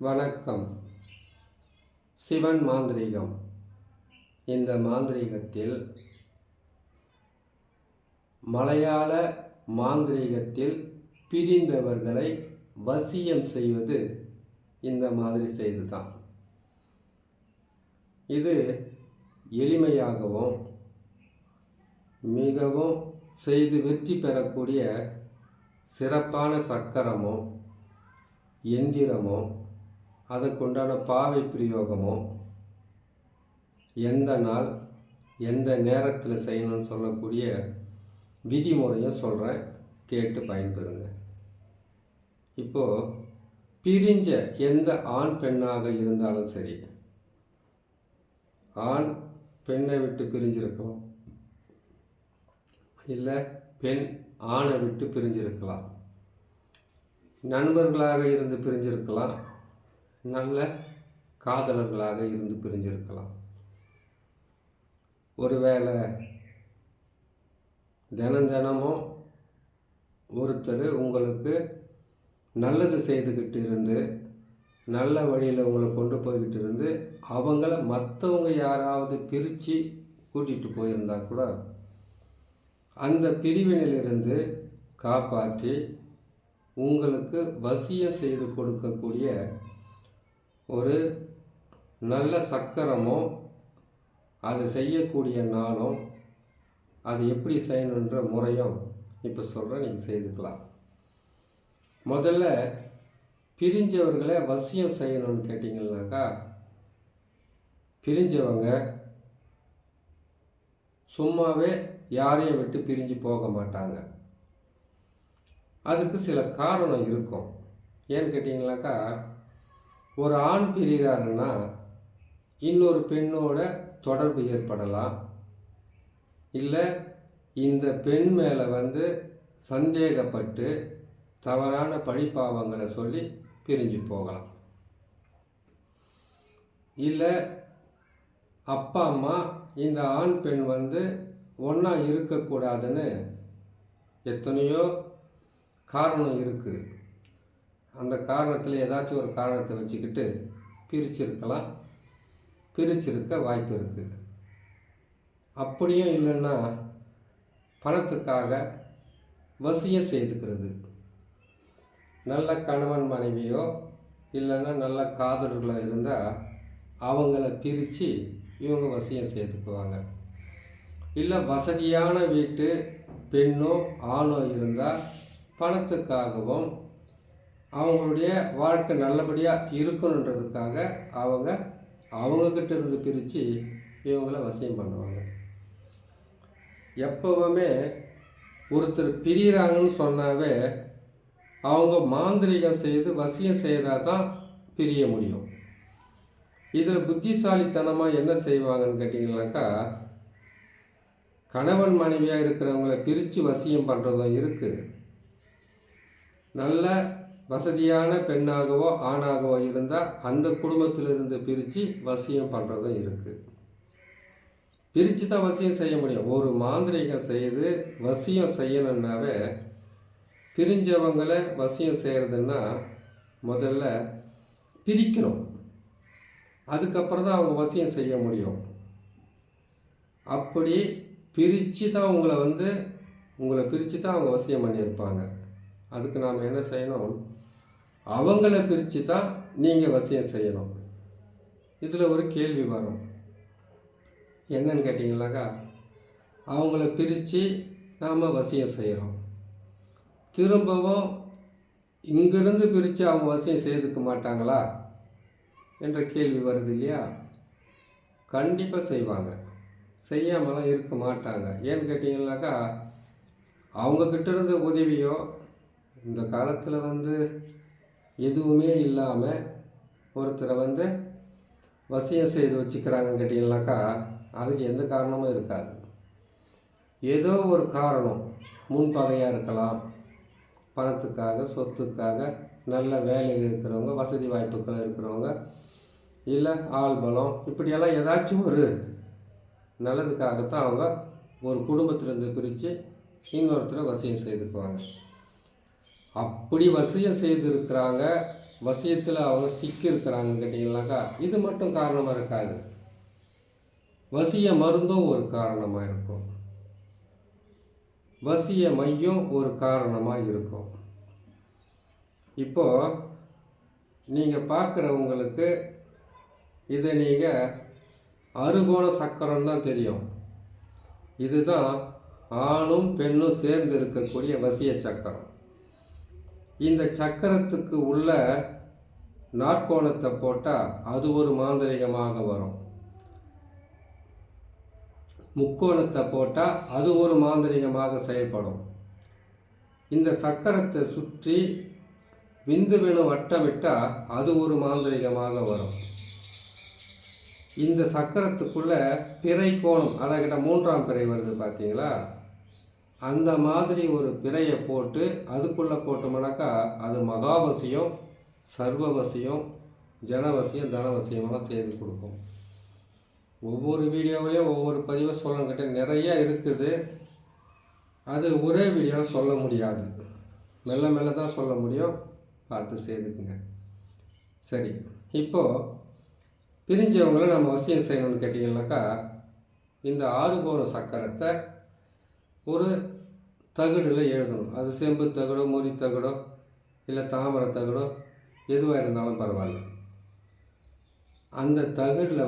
வணக்கம். சிவன் மாந்திரீகம். இந்த மாந்திரீகத்தில் மலையாள மாந்திரீகத்தில் பிரிந்தவர்களை வசியம் செய்வது இந்த மாதிரி செய்துதான். இது எளிமையாகவும் மிகவும் செய்து வெற்றி பெறக்கூடிய சிறப்பான சக்கரமோ எந்திரமோ அதற்குண்டான பாவை பிரயோகமோ எந்த நாள் எந்த நேரத்தில் செய்யணும்னு சொல்லக்கூடிய விதிமுறையும் சொல்கிறேன், கேட்டு பயன்பெறுங்க. இப்போது பிரிஞ்ச எந்த ஆண் பெண்ணாக இருந்தாலும் சரி, ஆண் பெண்ணை விட்டு பிரிஞ்சிருக்கலாம், இல்லை பெண் ஆணை விட்டு பிரிஞ்சிருக்கலாம், நண்பர்களாக இருந்து பிரிஞ்சிருக்கலாம், நல்ல காதலர்களாக இருந்து பிரிஞ்சிருக்கலாம். ஒருவேளை தினமும் ஒருத்தர் உங்களுக்கு நல்லது செய்துக்கிட்டு இருந்து நல்ல வழியில் உங்களை கொண்டு போய்கிட்டு இருந்து அவங்கள மற்றவங்க யாராவது பிரித்து கூட்டிகிட்டு போயிருந்தால் கூட அந்த பிரிவினிலிருந்து காப்பாற்றி உங்களுக்கு வசியம் செய்து கொடுக்கக்கூடிய ஒரு நல்ல சக்கரமோ அதை செய்யக்கூடிய நாளும் அது எப்படி செய்யணுன்ற முறையும் இப்போ சொல்கிறேன், நீங்கள் செய்துக்கலாம். முதல்ல பிரிஞ்சவர்களை வசியம் செய்யணும்னு கேட்டிங்கன்னாக்கா, பிரிஞ்சவங்க சும்மாவே யாரையும் விட்டு பிரிஞ்சு போக மாட்டாங்க. அதுக்கு சில காரணம் இருக்கும். ஏன்னு கேட்டிங்கனாக்கா, ஒரு ஆண் பிரிகிறாருன்னா இன்னொரு பெண்ணோட தொடர்பு ஏற்படலாம், இல்லை இந்த பெண் மேலே சந்தேகப்பட்டு தவறான பழிப்பாவங்களை சொல்லி பிரிஞ்சு போகலாம், இல்லை அப்பா அம்மா இந்த ஆண் பெண் ஒன்றா இருக்கக்கூடாதுன்னு எத்தனையோ காரணம் இருக்குது. அந்த காரணத்தில் ஏதாச்சும் ஒரு காரணத்தை வச்சுக்கிட்டு பிரிச்சிருக்க வாய்ப்பு இருக்குது. அப்படியும் இல்லைன்னா பணத்துக்காக வசியம் செய்துக்கிறது. நல்ல கணவன் மனைவியோ இல்லைன்னா நல்ல காதலர்களோ இருந்தால் அவங்கள பிரித்து இவங்க வசியம் செய்துக்குவாங்க. இல்லை வசதியான வீட்டு பெண்ணோ ஆணோ இருந்தால் பணத்துக்காகவும் அவங்களுடைய வாழ்க்கை நல்லபடியாக இருக்கணுன்றதுக்காக அவங்கக்கிட்ட இருந்து பிரித்து இவங்கள வசியம் பண்ணுவாங்க. எப்போவுமே ஒருத்தர் பிரிகிறாங்கன்னு சொன்னாவே அவங்க மாந்திரிகம் செய்து வசியம் செய்தால் தான் பிரிய முடியும். இதில் புத்திசாலித்தனமாக என்ன செய்வாங்கன்னு கேட்டிங்கனாக்கா, கணவன் மனைவியாக இருக்கிறவங்கள பிரித்து வசியம் பண்ணுறதும் இருக்குது. நல்ல வசதியான பெண்ணாகவோ ஆணாகவோ இருந்தால் அந்த குடும்பத்திலிருந்து பிரித்து வசியம் பண்ணுறதும் இருக்குது. பிரித்து தான் வசியம் செய்ய முடியும். ஒரு மாந்திரிகம் செய்து வசியம் செய்யணுன்னாவே, பிரிஞ்சவங்களை வசியம் செய்கிறதுன்னா முதல்ல பிரிக்கணும், அதுக்கப்புறம் தான் அவங்க வசியம் செய்ய முடியும். அப்படி பிரித்து தான் உங்களை பிரித்து தான் அவங்க வசியம் பண்ணியிருப்பாங்க. அதுக்கு நாம் என்ன செய்யணும், அவங்கள பிரித்து தான் நீங்கள் வசியம் செய்யணும். இதில் ஒரு கேள்வி வரும், என்னன்னு கேட்டிங்கனாக்கா, அவங்கள பிரித்து நாம் வசியம் செய்கிறோம், திரும்பவும் இங்கிருந்து பிரித்து அவங்க வசியம் செய்துக்க மாட்டாங்களா என்ற கேள்வி வருது இல்லையா? கண்டிப்பாக செய்வாங்க, செய்யாமலாம் இருக்க மாட்டாங்க. ஏன்னு கேட்டிங்கனாக்கா, அவங்கக்கிட்ட இருந்த உதவியோ இந்த காலத்தில் எதுவுமே இல்லாமல் ஒருத்தரை வசியம் செய்து வச்சுக்கிறாங்கன்னு கேட்டிங்கனாக்கா, அதுக்கு எந்த காரணமும் இருக்காது. ஏதோ ஒரு காரணம், முன்பகையாக இருக்கலாம், பணத்துக்காக சொத்துக்காக, நல்ல வேலையில் இருக்கிறவங்க, வசதி வாய்ப்புகள் இருக்கிறவங்க, இல்லை ஆள் பலம், இப்படியெல்லாம் ஏதாச்சும் ஒரு நல்லதுக்காகத்தான் அவங்க ஒரு குடும்பத்திலேருந்து பிரித்து இன்னொருத்தரை வசியம் செய்துக்குவாங்க. அப்படி வசியம் செய்திருக்கிறாங்க வசியத்தில் அவங்க சிக்கியிருக்கிறாங்கன்னு கேட்டிங்கனாக்கா இது மட்டும் காரணமாக இருக்காது. வசிய மருந்தும் ஒரு காரணமாக இருக்கும், வசிய மையம் ஒரு காரணமாக இருக்கும். இப்போது நீங்கள் பார்க்குறவங்களுக்கு இதை நீங்கள் அறுகோண சக்கரம் தான் தெரியும். இதுதான் ஆணும் பெண்ணும் சேர்ந்து இருக்கக்கூடிய வசிய சக்கரம். இந்த சக்கரத்துக்கு உள்ள நாற்கோணத்தை போட்டால் அது ஒரு மாந்திரிகமாக வரும், முக்கோணத்தை போட்டால் அது ஒரு மாந்திரிகமாக செயல்படும். இந்த சக்கரத்தை சுற்றி விந்துவெணு வட்டமிட்டால் அது ஒரு மாந்திரிகமாக வரும். இந்த சக்கரத்துக்குள்ள பிறை கோணம், அதாவது மூன்றாம் பிறை வருது பார்த்தீங்களா, அந்த மாதிரி ஒரு பிறையை போட்டு அதுக்குள்ளே போட்டோம்னாக்கா அது மகாவசியம், சர்வவசியம், ஜனவசியம், தனவசியமாக செய்து கொடுக்கும். ஒவ்வொரு வீடியோவிலையும் ஒவ்வொரு பதிவை சொல்லணுங்கிட்ட நிறைய இருக்குது. அது ஒரே வீடியோவில் சொல்ல முடியாது, மெல்ல மெல்ல தான் சொல்ல முடியும். பார்த்து செய்துக்குங்க. சரி, இப்போது பிரிஞ்சவங்களை நம்ம வசியம் செய்யணும்னு கேட்டிங்கன்னாக்கா இந்த ஆறுகோண சக்கரத்தை ஒரு தகடில் எழுதணும். அது செம்பு தகடோ, முறி தகடோ, இல்லை தாமரை தகடோ, எதுவாக இருந்தாலும் பரவாயில்ல. அந்த தகடில்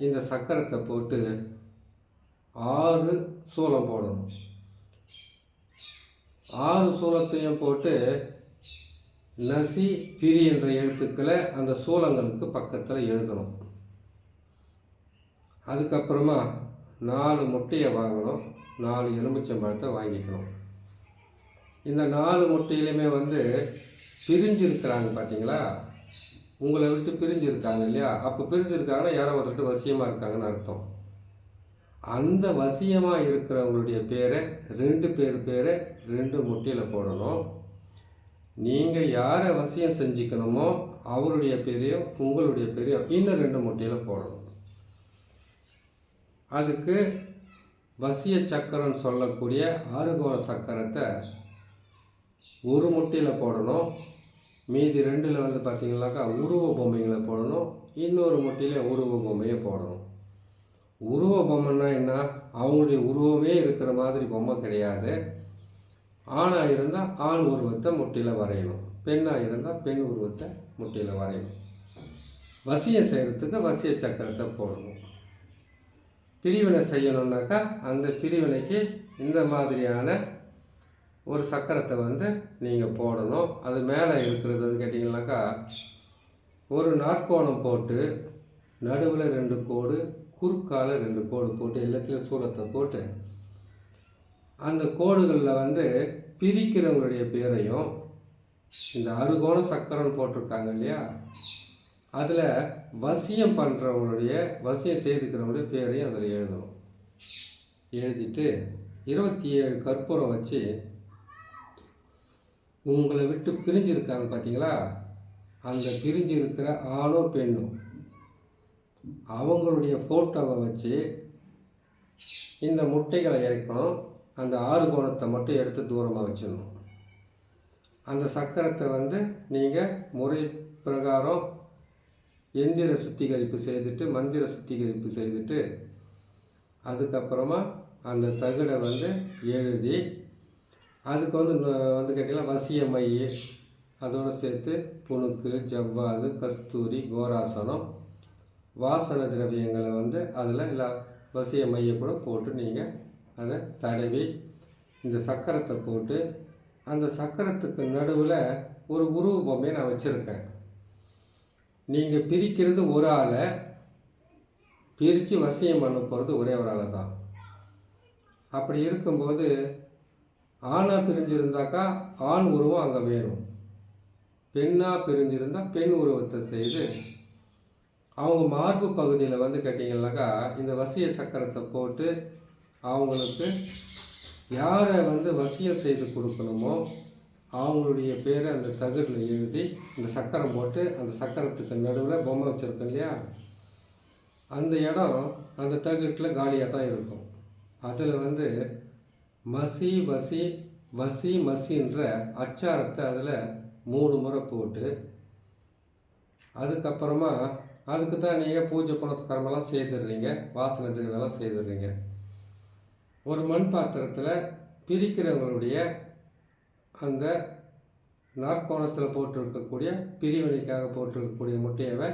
இந்த சக்கரத்தை போட்டு 6 சூலம் போடணும். 6 சூலத்தையும் போட்டு நசி பிரி என்ற எழுத்துக்களை அந்த சூலங்களுக்கு பக்கத்தில் எழுதணும். அதுக்கப்புறமா 4 முட்டையை வாங்கணும், 4 எலுமிச்சம்பழத்தை வாங்கிக்கணும். இந்த 4 முட்டையிலுமே பிரிஞ்சிருக்கிறாங்க பார்த்தீங்களா, உங்களை விட்டு பிரிஞ்சிருக்காங்க இல்லையா, அப்போ பிரிஞ்சிருக்காங்கன்னா யாரோ ஒருத்தர் வசியமாக இருக்காங்கன்னு அர்த்தம். அந்த வசியமாக இருக்கிறவங்களுடைய பேரை 2 பேரை 2 முட்டையில் போடணும். நீங்கள் யாரை வசியம் செஞ்சுக்கணுமோ அவருடைய பேரையும் உங்களுடைய பேரையும் இன்னும் 2 முட்டையில் போடணும். அதுக்கு வசிய சக்கரம்னு சொல்லக்கூடிய ஆறுகோண சக்கரத்தை ஒரு முட்டையில் போடணும். மீதி 2ல் பார்த்தீங்கன்னாக்கா உருவ பொம்மைகளை போடணும். இன்னொரு முட்டையில் உருவ பொம்மையை போடணும். உருவ பொம்மைன்னா என்ன, அவங்களுடைய உருவமே இருக்கிற மாதிரி பொம்மை கிடையாது. ஆணாக இருந்தால் ஆண் உருவத்தை முட்டையில் வரையணும், பெண்ணாக இருந்தால் பெண் உருவத்தை முட்டையில் வரையணும். வசியம் செய்கிறதுக்கு வசிய சக்கரத்தை போடணும். பிரிவினை செய்யணுன்னாக்கா அந்த பிரிவினைக்கு இந்த மாதிரியான ஒரு சக்கரத்தை நீங்கள் போடணும். அது மேலே இருக்கிறது கேட்டிங்கனாக்கா ஒரு நாற்கோணம் போட்டு நடுவில் 2 கோடு, குறுக்கால 2 கோடு போட்டு எல்லாத்துலேயும் சூலத்தை போட்டு அந்த கோடுகளில் பிரிக்கிறவங்களுடைய பேரையும் இந்த அறுகோண சக்கரம் போட்டிருக்காங்க இல்லையா, அதில் வசியம் பண்ணுறவங்களுடைய வசியம் செய்துக்கிறவங்களுடைய பேரையும் அதில் எழுதணும். எழுதிட்டு 27 கற்பூரம் வச்சு உங்களை விட்டு பிரிஞ்சிருக்காங்க பார்த்தீங்களா, அந்த பிரிஞ்சு இருக்கிற ஆணோ பெண்ணோ அவங்களுடைய ஃபோட்டோவை வச்சு இந்த முட்டைகளை இறக்கணும். அந்த 6 கோணத்தை மட்டும் எடுத்து தூரமாக வச்சிடணும். அந்த சக்கரத்தை நீங்கள் முறை பிரகாரம் எந்திர சுத்திகரிப்பு செய்துட்டு, மந்திர சுத்திகரிப்பு செய்துட்டு, அதுக்கப்புறமா அந்த தகடை எழுதி அதுக்கு கேட்டிங்கன்னா வசிய மை, அதோடு சேர்த்து புணுக்கு, ஜவ்வாது, கஸ்தூரி, கோராசனம், வாசன திரவியங்களை அதில் எல்லா வசிய மையை கூட போட்டு நீங்கள் அதை தடவி இந்த சக்கரத்தை போட்டு அந்த சக்கரத்துக்கு நடுவில் ஒரு உருவ பொம்மையை நான் வச்சுருக்கேன். நீங்கள் பிரிக்கிறது ஒரு ஆளை, பிரித்து வசியம் பண்ண போகிறது ஒரே ஒரு ஆளை தான். அப்படி இருக்கும்போது ஆணாக பிரிஞ்சிருந்தாக்கா ஆண் உருவம் அங்கே வேணும், பெண்ணாக பிரிஞ்சிருந்தால் பெண் உருவத்தை செய்து அவங்க மார்பு பகுதியில் கேட்டிங்கன்னாக்கா இந்த வசிய சக்கரத்தை போட்டு அவங்களுக்கு யாரை வசியம் செய்து கொடுக்கணுமோ அவங்களுடைய பேரை அந்த தகடில் எழுதி இந்த சக்கரம் போட்டு அந்த சக்கரத்துக்கு நடுவில் பொம்மை வச்சுருக்கோம் இல்லையா, அந்த இடம் அந்த தகட்டில் காலியாக தான் இருக்கும். அதில் மசி வசி வசி மசின்ற அச்சாரத்தை அதில் 3 முறை போட்டு அதுக்கப்புறமா அதுக்கு தான் நீங்கள் பூஜை புனஸ்காரமெல்லாம் செய்துடுறீங்க, வாசனை திரவெல்லாம் செய்துடுறீங்க. ஒரு மண் பாத்திரத்தில் பிரிக்கிறவங்களுடைய அந்த நாற்கோணத்தில் போட்டிருக்கக்கூடிய பிரிவினைக்காக போட்டிருக்கக்கூடிய முட்டையவை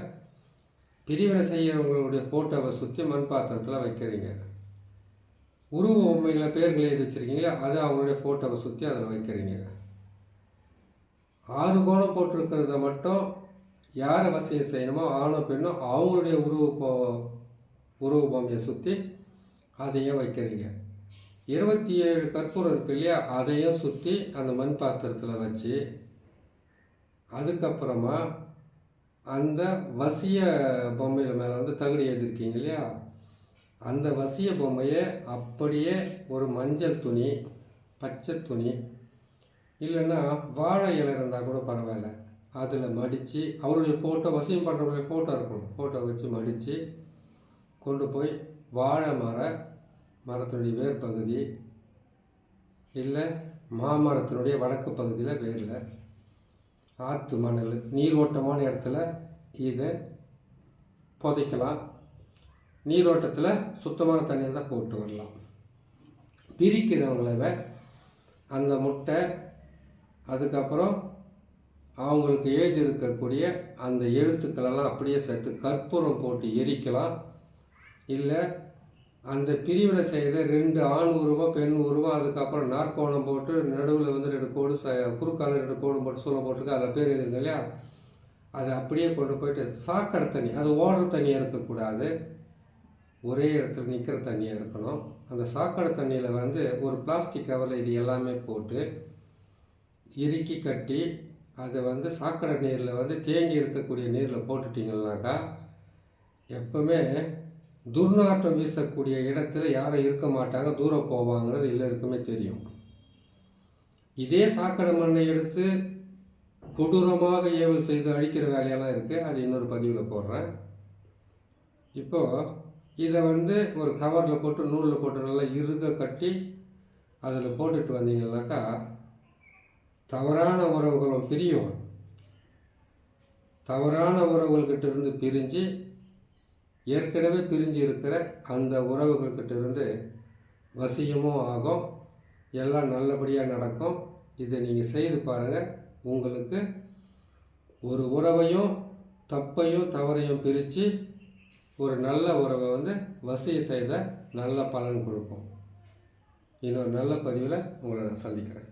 பிரிவினை செய்கிறவங்களுடைய ஃபோட்டோவை சுற்றி மண் பாத்திரத்தில் வைக்கிறீங்க. உருவ பொம்மைகளை பேர்களை எழுதி வச்சுருக்கீங்களா, அது அவங்களுடைய ஃபோட்டோவை சுற்றி அதில் வைக்கிறீங்க. 6 கோணம் போட்டிருக்கிறத மட்டும் யாரை வசியம் செய்யணுமோ ஆணோ பெண்ணோ அவங்களுடைய உருவ பொம்மையை சுற்றி அதையும் வைக்கிறீங்க. 27 கற்பூரம் இருக்கு இல்லையா, அதையும் சுற்றி அந்த மண் பாத்திரத்தில் வச்சு அதுக்கப்புறமா அந்த வசிய பொம்மையில் மேலே வந்து தகுதி எழுதியிருக்கீங்க இல்லையா, அந்த வசிய பொம்மையை அப்படியே ஒரு மஞ்சள் துணி, பச்சை துணி, இல்லைன்னா வாழை இலை இருந்தால் கூட பரவாயில்ல, அதில் மடித்து அவருடைய ஃபோட்டோ, வசியம் பண்ணுறவங்களுடைய ஃபோட்டோ இருக்கணும், ஃபோட்டோ வச்சு மடித்து கொண்டு போய் வாழை மரத்தினுடைய வேர் பகுதி இல்லை மாமரத்தினுடைய வடக்கு பகுதியில் வேரில் ஆற்று மணல் நீரோட்டமான இடத்துல இதை புதைக்கலாம். நீரோட்டத்தில் சுத்தமான தண்ணியில் தான் போட்டு வரலாம். பிரிக்கிறவங்கள அந்த முட்டை அதுக்கப்புறம் அவங்களுக்கு எழுதி இருக்கக்கூடிய அந்த எழுத்துக்களெல்லாம் அப்படியே சேர்த்து கற்பூரம் போட்டு எரிக்கலாம். இல்லை அந்த பிரிவினை செய்கிற 2 ஆண் உருவம் பெண் உருவம் அதுக்கப்புறம் நாற்கோணம் போட்டு நடுவில் வந்து 2 கோடு குறுக்கால 2 கோடு போட்டு சூளை போட்டிருக்கு, அதில் பேர் எழுதுங்க இல்லையா, அதை அப்படியே கொண்டு போயிட்டு சாக்கடை தண்ணி, அது ஓடுற தண்ணியாக இருக்கக்கூடாது, ஒரே இடத்துல நிற்கிற தண்ணியாக இருக்கணும். அந்த சாக்கடை தண்ணியில் வந்து ஒரு பிளாஸ்டிக் கவரில் இது எல்லாமே போட்டு இறுக்கி கட்டி அதை வந்து சாக்கடை நீரில் வந்து தேங்கி இருக்கக்கூடிய நீரில் போட்டுட்டிங்கன்னாக்கா எப்பவுமே துர்நாற்றம் வீசக்கூடிய இடத்துல யாரும் இருக்க மாட்டாங்க, தூரம் போவாங்கிறது எல்லாருக்குமே தெரியும். இதே சாக்கடை மண்ணை எடுத்து கொடூரமாக ஏவல் செய்து அழிக்கிற வேலையெல்லாம் இருக்குது, அது இன்னொரு பதிவில் போடுறேன். இப்போது இதை வந்து ஒரு கவரில் போட்டு நூலில் போட்டு நல்லா இறுக கட்டி அதில் போட்டுட்டு வந்தீங்கன்னாக்கா தவறான உறவுகளும் பிரியும். தவறான உறவுகள்கிட்ட இருந்து பிரிஞ்சு ஏற்கனவே பிரிஞ்சு இருக்கிற அந்த உறவுகள்கிட்ட இருந்து வசியமும் ஆகும், எல்லாம் நல்லபடியாக நடக்கும். இதை நீங்கள் செய்து பாருங்கள். உங்களுக்கு ஒரு உறவையும் தப்பையும் தவறையும் பிரித்து ஒரு நல்ல உறவை வந்து வசியம் செய்த நல்ல பலன் கொடுக்கும். இன்னொரு நல்ல பதிவில் உங்களை நான் சந்திக்கிறேன்.